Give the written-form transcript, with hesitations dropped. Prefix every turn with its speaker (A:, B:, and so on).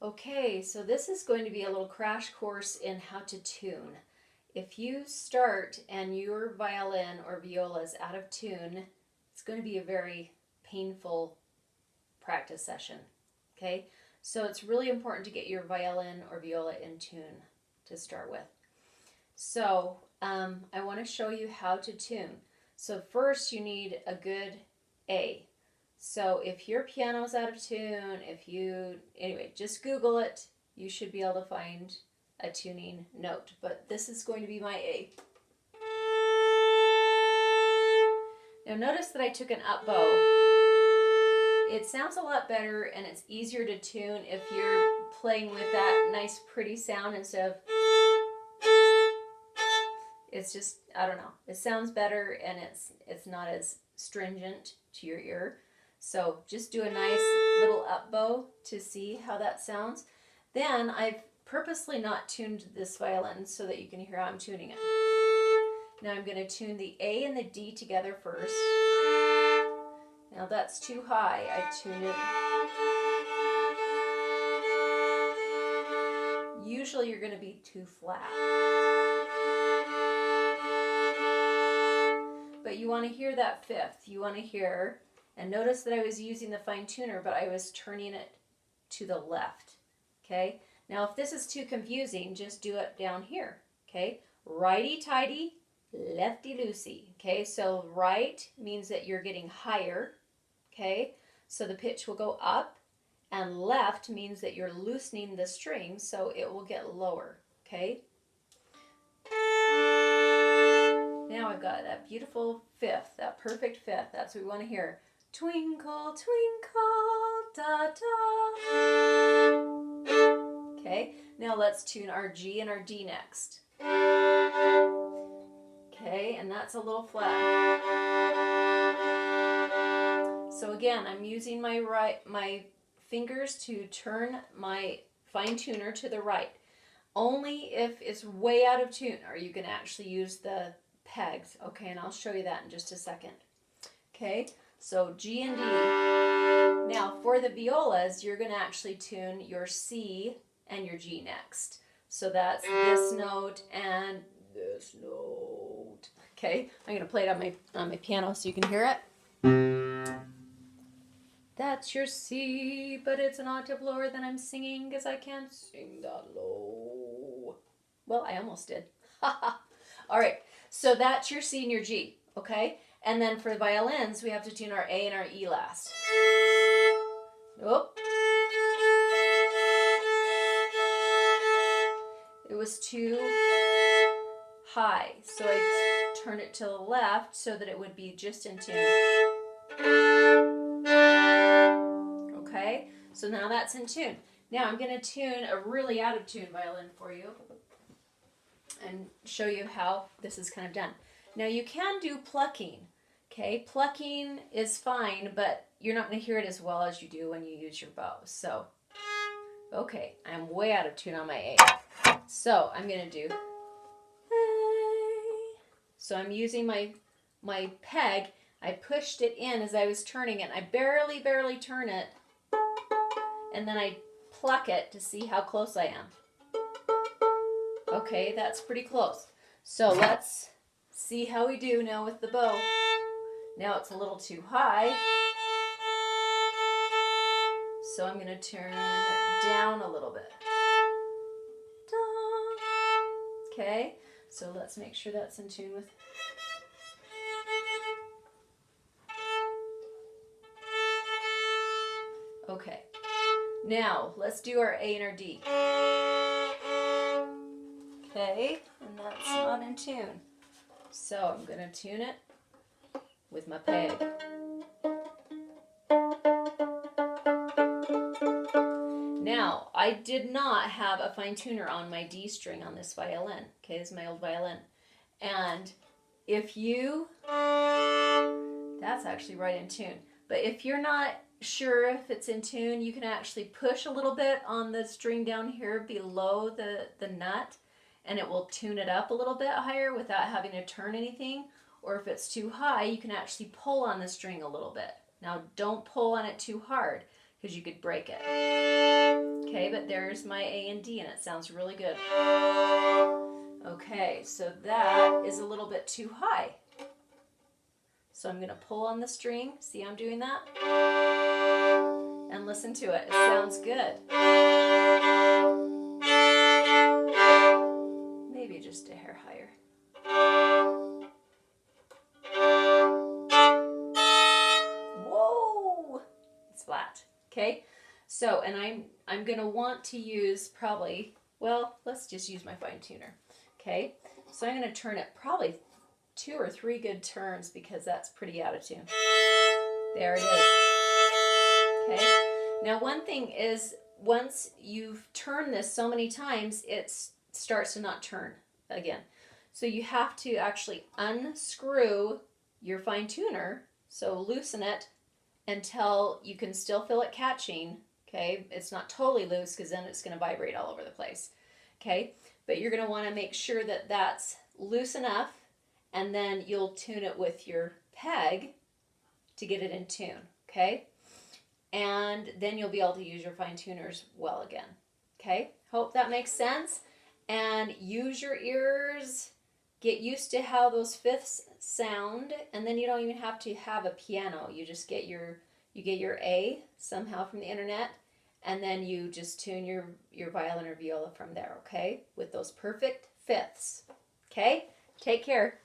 A: Okay, so this is going to be a little crash course in how to tune. If you start and your violin or viola is out of tune, it's going to be a very painful practice session. Okay, so it's really important to get your violin or viola in tune to start with. So I want to show you how to tune. So first you need a good A. So if your piano's out of tune, anyway, just Google it. You should be able to find a tuning note. But this is going to be my A. Now notice that I took an up bow. It sounds a lot better and it's easier to tune if you're playing with that nice pretty sound instead of... It's just, I don't know. It sounds better and it's not as stringent to your ear. So just do a nice little up bow to see how that sounds. Then I've purposely not tuned this violin so that you can hear how I'm tuning it. Now I'm going to tune the A and the D together first. Now that's too high. I tune it. Usually you're going to be too flat. But you want to hear that fifth. You want to hear, and notice that I was using the fine tuner, but I was turning it to the left. Okay? Now if this is too confusing, just do it down here. Okay? Righty-tighty, lefty-loosey. Okay? So right means that you're getting higher. Okay? So the pitch will go up, and left means that you're loosening the string, so it will get lower. Okay? Now I've got that beautiful fifth, that perfect fifth. That's what we want to hear. Twinkle, twinkle, da da. Okay, now let's tune our G and our D next. Okay, and that's a little flat. So again, I'm using my fingers to turn my fine tuner to the right. Only if it's way out of tune are you going to actually use the pegs. Okay, and I'll show you that in just a second. Okay, so G and D. Now for the violas, you're going to actually tune your C and your G next. So that's this note and this note. Okay, I'm going to play it on my piano so you can hear it. That's your C, but it's an octave lower than I'm singing because I can't sing that low. Well, I almost did. All right, so that's your C and your G, okay? And then for the violins, we have to tune our A and our E last. Oh. It was too high, so I turned it to the left so that it would be just in tune. Okay, so now that's in tune. Now I'm going to tune a really out of tune violin for you and show you how this is kind of done. Now you can do plucking. Okay, plucking is fine, but you're not going to hear it as well as you do when you use your bow. So, okay, I'm way out of tune on my A. So I'm going to do A. So I'm using my peg. I pushed it in as I was turning it. I barely turn it. And then I pluck it to see how close I am. Okay, that's pretty close. So let's see how we do now with the bow. Now it's a little too high. So I'm going to turn it down a little bit. Okay, so let's make sure that's in tune with... Okay. Now, let's do our A and our D. Okay, and that's not in tune. So I'm going to tune it with my peg. Now, I did not have a fine tuner on my D string on this violin. Okay, this is my old violin. And if you... That's actually right in tune. But if you're not sure if it's in tune, you can actually push a little bit on the string down here below the nut, and it will tune it up a little bit higher without having to turn anything. Or if it's too high, you can actually pull on the string a little bit. Now don't pull on it too hard because you could break it. Okay, but there's my A and D, and it sounds really good. Okay, so that is a little bit too high. So I'm going to pull on the string. See how I'm doing that? And listen to it. It sounds good. Maybe just a hair higher. Whoa! It's flat. Okay? So, and I'm going to want to use probably, well, let's just use my fine tuner. Okay? So I'm going to turn it probably 2 or 3 good turns because that's pretty out of tune. There it is. Okay? Now one thing is, once you've turned this so many times, it starts to not turn again. So you have to actually unscrew your fine tuner, so loosen it until you can still feel it catching. Okay? It's not totally loose because then it's going to vibrate all over the place. Okay? But you're going to want to make sure that that's loose enough, and then you'll tune it with your peg to get it in tune. Okay? And then you'll be able to use your fine tuners well again. Okay? Hope that makes sense. And use your ears. Get used to how those fifths sound, and then you don't even have to have a piano. You just get your A somehow from the internet, and then you just tune your violin or viola from there, okay? With those perfect fifths. Okay? Take care.